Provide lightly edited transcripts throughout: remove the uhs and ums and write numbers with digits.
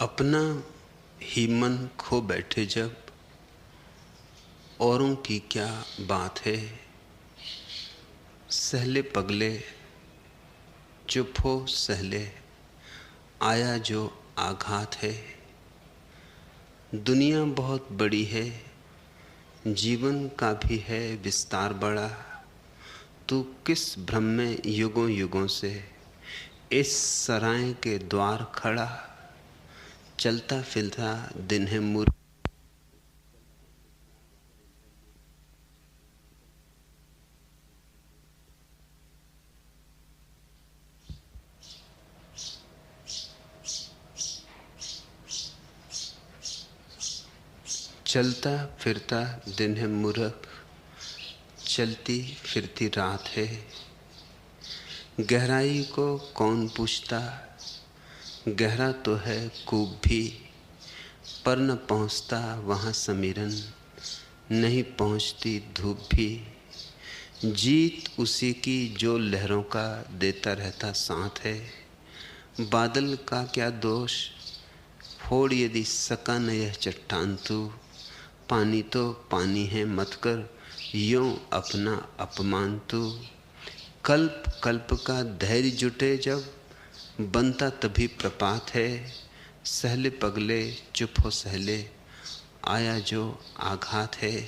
अपना ही मन खो बैठे जब, औरों की क्या बात है। सहले पगले चुप हो सहले, आया जो आघात है। दुनिया बहुत बड़ी है, जीवन का भी है विस्तार बड़ा। तू किस भ्रम में युगों युगों से इस सराय के द्वार खड़ा। चलता फिरता दिन है मूर्ख, चलता फिरता दिन है मूर्ख, चलती फिरती रात है। गहराई को कौन पूछता, गहरा तो है कूप भी, पर न पहुँचता वहाँ समीरन, नहीं पहुँचती धूप भी। जीत उसी की जो लहरों का देता रहता साथ है। बादल का क्या दोष, फोड़ यदि सका न यह चट्टान तू। पानी तो पानी है मत कर यूं अपना अपमान तू। कल्प कल्प का धैर्य जुटे जब, बनता तभी प्रपात है। सहले पगले चुप हो सहले, आया जो आघात है।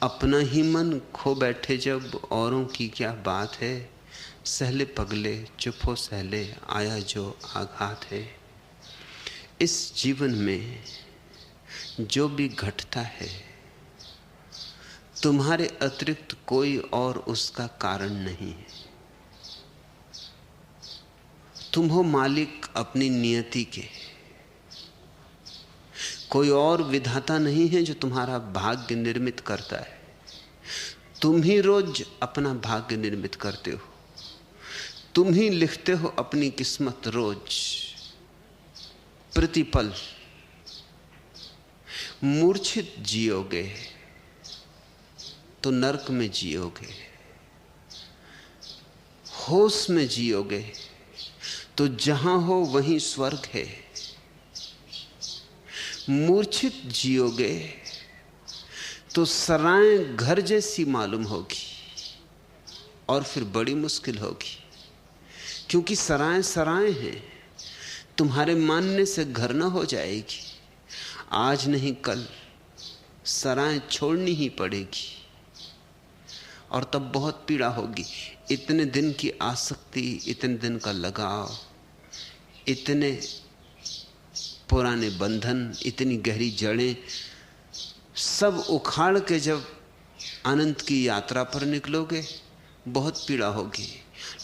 अपना ही मन खो बैठे जब, औरों की क्या बात है। सहले पगले चुप हो सहले, आया जो आघात है। इस जीवन में जो भी घटता है, तुम्हारे अतिरिक्त कोई और उसका कारण नहीं है। तुम हो मालिक अपनी नियति के, कोई और विधाता नहीं है जो तुम्हारा भाग्य निर्मित करता है। तुम ही रोज अपना भाग्य निर्मित करते हो, तुम ही लिखते हो अपनी किस्मत रोज प्रतिपल। मूर्छित जियोगे तो नरक में जियोगे, होश में जियोगे तो जहां हो वहीं स्वर्ग है। मूर्छित जियोगे तो सराय घर जैसी मालूम होगी और फिर बड़ी मुश्किल होगी, क्योंकि सराय सराय हैं। तुम्हारे मानने से घर न हो जाएगी, आज नहीं कल सराय छोड़नी ही पड़ेगी और तब बहुत पीड़ा होगी। इतने दिन की आसक्ति, इतने दिन का लगाव, इतने पुराने बंधन, इतनी गहरी जड़ें सब उखाड़ के जब अनंत की यात्रा पर निकलोगे, बहुत पीड़ा होगी।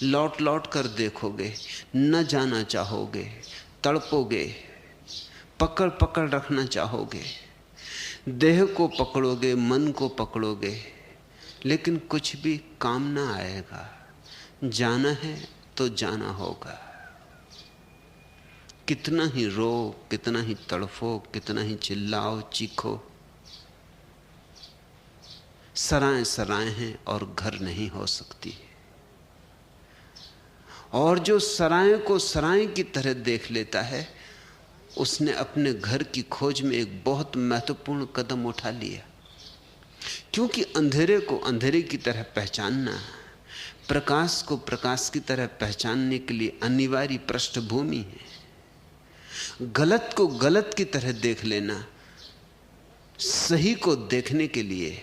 लौट लौट कर देखोगे, न जाना चाहोगे, तड़पोगे, पकड़ पकड़ रखना चाहोगे, देह को पकड़ोगे, मन को पकड़ोगे, लेकिन कुछ भी काम ना आएगा। जाना है तो जाना होगा। कितना ही रो, कितना ही तड़फो, कितना ही चिल्लाओ चीखो, सराय सराय हैं और घर नहीं हो सकती। और जो सराय को सराय की तरह देख लेता है, उसने अपने घर की खोज में एक बहुत महत्वपूर्ण कदम उठा लिया। क्योंकि अंधेरे को अंधेरे की तरह पहचानना, प्रकाश को प्रकाश की तरह पहचानने के लिए अनिवार्य पृष्ठभूमि है। गलत को गलत की तरह देख लेना सही को देखने के लिए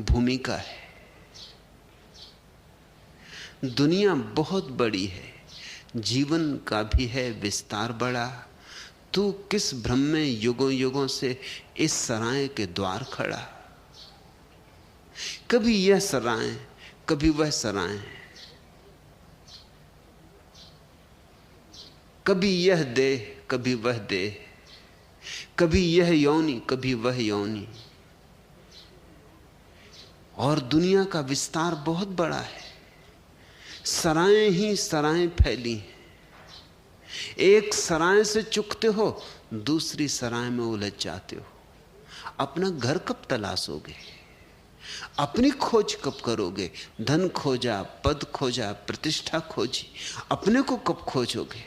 भूमिका है। दुनिया बहुत बड़ी है, जीवन का भी है विस्तार बड़ा। तू किस भ्रम में युगों युगों से इस सराय के द्वार खड़ा। कभी यह सराय, कभी वह सराय, कभी यह देह, कभी वह देह, कभी यह योनि, कभी वह योनि। और दुनिया का विस्तार बहुत बड़ा है, सराय ही सराय फैली हैं। एक सराय से चुकते हो, दूसरी सराय में उलझ जाते हो। अपना घर कब तलाशोगे, अपनी खोज कब करोगे। धन खोजा, पद खोजा, प्रतिष्ठा खोजी, अपने को कब खोजोगे।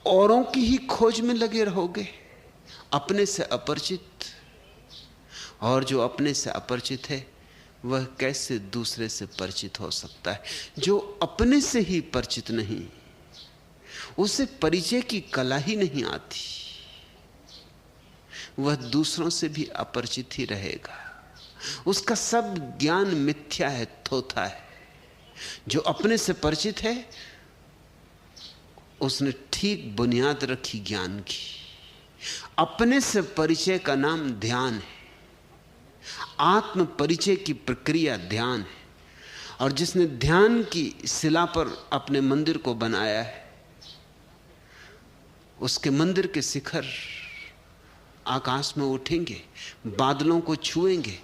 औरों की ही खोज में लगे रहोगे, अपने से अपरिचित। और जो अपने से अपरिचित है वह कैसे दूसरे से परिचित हो सकता है? जो अपने से ही परिचित नहीं, उसे परिचय की कला ही नहीं आती, वह दूसरों से भी अपरिचित ही रहेगा। उसका सब ज्ञान मिथ्या है, थोथा है। जो अपने से परिचित है उसने ठीक बुनियाद रखी ज्ञान की। अपने से परिचय का नाम ध्यान है। आत्म परिचय की प्रक्रिया ध्यान है। और जिसने ध्यान की शिला पर अपने मंदिर को बनाया है, उसके मंदिर के शिखर आकाश में उठेंगे, बादलों को छुएंगे,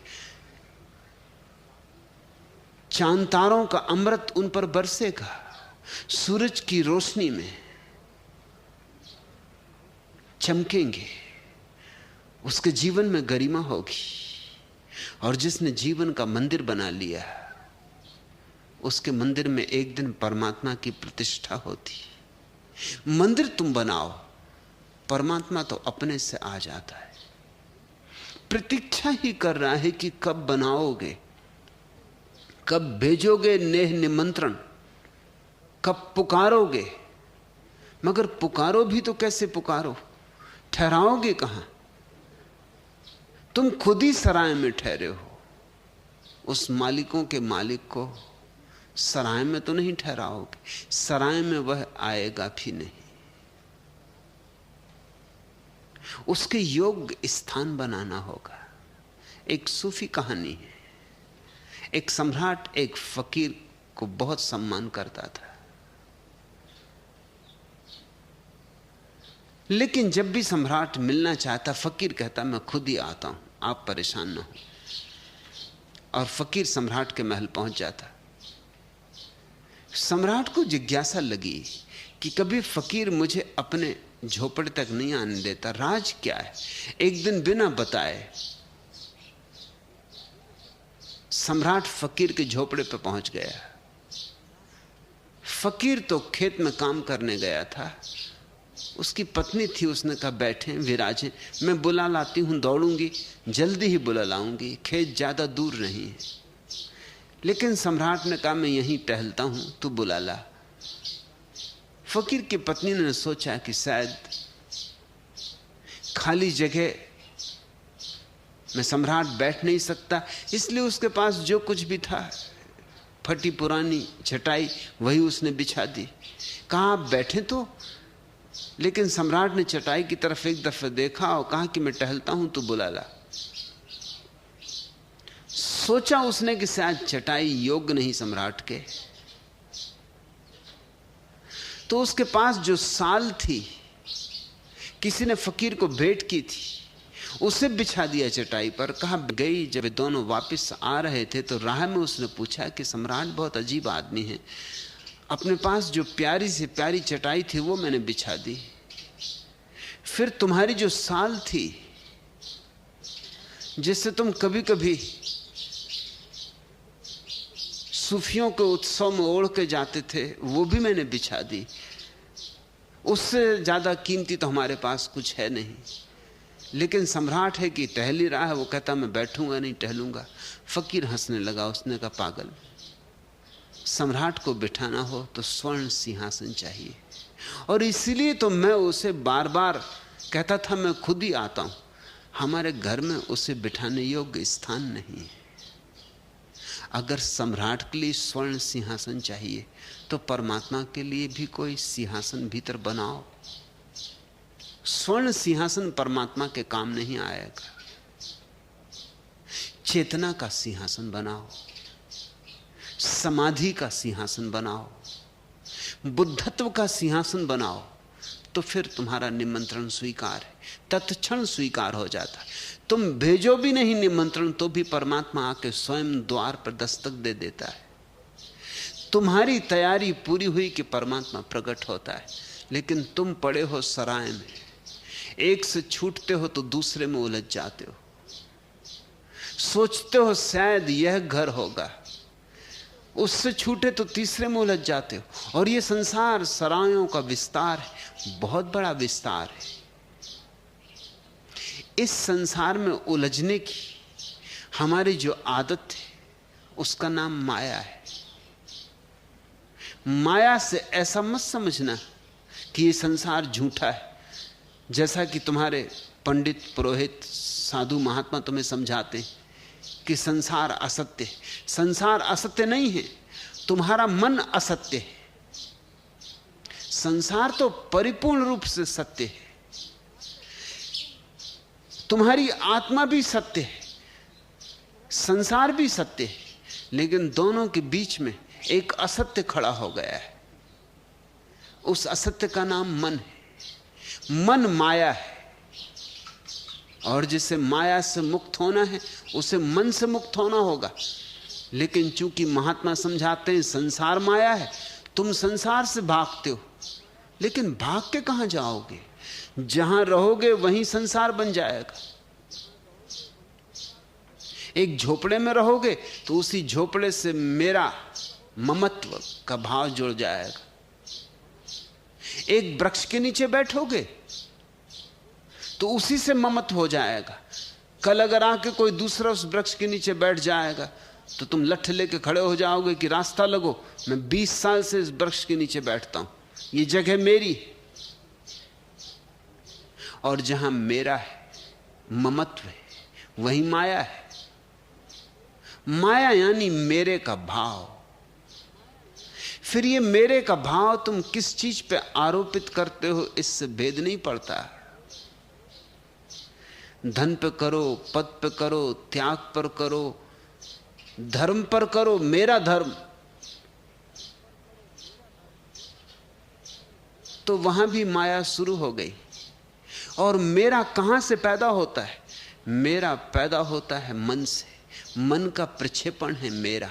चांद तारों का अमृत उन पर बरसेगा, सूरज की रोशनी में चमकेंगे, उसके जीवन में गरिमा होगी। और जिसने जीवन का मंदिर बना लिया, उसके मंदिर में एक दिन परमात्मा की प्रतिष्ठा होती। मंदिर तुम बनाओ, परमात्मा तो अपने से आ जाता है। प्रतीक्षा ही कर रहा है कि कब बनाओगे, कब भेजोगे नेह निमंत्रण, कब पुकारोगे। मगर पुकारो भी तो कैसे पुकारो? ठहराओगे कहां? तुम खुद ही सराय में ठहरे हो। उस मालिकों के मालिक को सराय में तो नहीं ठहराओगे, सराय में वह आएगा भी नहीं। उसके योग्य स्थान बनाना होगा। एक सूफी कहानी है। एक सम्राट एक फकीर को बहुत सम्मान करता था, लेकिन जब भी सम्राट मिलना चाहता, फकीर कहता मैं खुद ही आता हूं, आप परेशान ना हो। और फकीर सम्राट के महल पहुंच जाता। सम्राट को जिज्ञासा लगी कि कभी फकीर मुझे अपने झोपड़े तक नहीं आने देता, राज क्या है? एक दिन बिना बताए सम्राट फकीर के झोपड़े पर पहुंच गया। फकीर तो खेत में काम करने गया था। उसकी पत्नी थी, उसने कहा बैठे विराजे, मैं बुला लाती हूं, दौड़ूंगी, जल्दी ही बुला लाऊंगी, खेत ज्यादा दूर नहीं है। लेकिन सम्राट ने कहा मैं यहीं टहलता हूं, तू बुला ला। फकीर की पत्नी ने सोचा कि शायद खाली जगह में सम्राट बैठ नहीं सकता, इसलिए उसके पास जो कुछ भी था, फटी पुरानी चटाई, वही उसने बिछा दी। कहा आप बैठे तो। लेकिन सम्राट ने चटाई की तरफ एक दफे देखा और कहा कि मैं टहलता हूं, तू बुला ला। सोचा उसने कि शायद चटाई योग्य नहीं सम्राट के, तो उसके पास जो साल थी, किसी ने फकीर को भेंट की थी, उसे बिछा दिया चटाई पर। कहा गई। जब वे दोनों वापस आ रहे थे तो राह में उसने पूछा कि सम्राट बहुत अजीब आदमी है, अपने पास जो प्यारी से प्यारी चटाई थी वो मैंने बिछा दी, फिर तुम्हारी जो साल थी जिससे तुम कभी कभी सूफियों के उत्सव में ओढ़ के जाते थे, वो भी मैंने बिछा दी। उससे ज्यादा कीमती तो हमारे पास कुछ है नहीं। लेकिन सम्राट है कि टहल ही रहा है, वो कहता मैं बैठूंगा नहीं, टहलूंगा। फकीर हंसने लगा। उसने कहा पागल, सम्राट को बिठाना हो तो स्वर्ण सिंहासन चाहिए, और इसीलिए तो मैं उसे बार बार कहता था मैं खुद ही आता हूं। हमारे घर में उसे बिठाने योग्य स्थान नहीं है। अगर सम्राट के लिए स्वर्ण सिंहासन चाहिए तो परमात्मा के लिए भी कोई सिंहासन भीतर बनाओ। स्वर्ण सिंहासन परमात्मा के काम नहीं आएगा। चेतना का सिंहासन बनाओ, समाधि का सिंहासन बनाओ, बुद्धत्व का सिंहासन बनाओ, तो फिर तुम्हारा निमंत्रण स्वीकार है, तत्क्षण स्वीकार हो जाता है। तुम भेजो भी नहीं निमंत्रण तो भी परमात्मा आके स्वयं द्वार पर दस्तक दे देता है। तुम्हारी तैयारी पूरी हुई कि परमात्मा प्रकट होता है, लेकिन तुम पड़े हो सराय में, एक से छूटते हो तो दूसरे में उलझ जाते हो। सोचते हो शायद यह घर होगा, उससे छूटे तो तीसरे में उलझ जाते हो। और ये संसार सरायों का विस्तार है, बहुत बड़ा विस्तार है। इस संसार में उलझने की हमारी जो आदत है उसका नाम माया है। माया से ऐसा मत समझना कि ये संसार झूठा है, जैसा कि तुम्हारे पंडित पुरोहित साधु महात्मा तुम्हें समझाते हैं कि संसार असत्य है। संसार असत्य नहीं है, तुम्हारा मन असत्य है। संसार तो परिपूर्ण रूप से सत्य है, तुम्हारी आत्मा भी सत्य है, संसार भी सत्य है, लेकिन दोनों के बीच में एक असत्य खड़ा हो गया है। उस असत्य का नाम मन है। मन माया है, और जिसे माया से मुक्त होना है उसे मन से मुक्त होना होगा। लेकिन चूंकि महात्मा समझाते हैं संसार माया है, तुम संसार से भागते हो, लेकिन भाग के कहां जाओगे? जहां रहोगे वहीं संसार बन जाएगा। एक झोपड़े में रहोगे तो उसी झोपड़े से मेरा ममत्व का भाव जुड़ जाएगा। एक वृक्ष के नीचे बैठोगे तो उसी से ममत्व हो जाएगा। कल अगर आके कोई दूसरा उस वृक्ष के नीचे बैठ जाएगा तो तुम लठ लेके खड़े हो जाओगे कि रास्ता लगो, मैं 20 साल से इस वृक्ष के नीचे बैठता हूं, ये जगह मेरी है। और जहां मेरा है, ममत्व है, वही माया है। माया यानी मेरे का भाव। फिर ये मेरे का भाव तुम किस चीज पे आरोपित करते हो इससे भेद नहीं पड़ता। धन पे करो, पद पे करो, त्याग पर करो, धर्म पर करो, मेरा धर्म, तो वहां भी माया शुरू हो गई। और मेरा कहां से पैदा होता है? मेरा पैदा होता है मन से। मन का प्रक्षेपण है मेरा।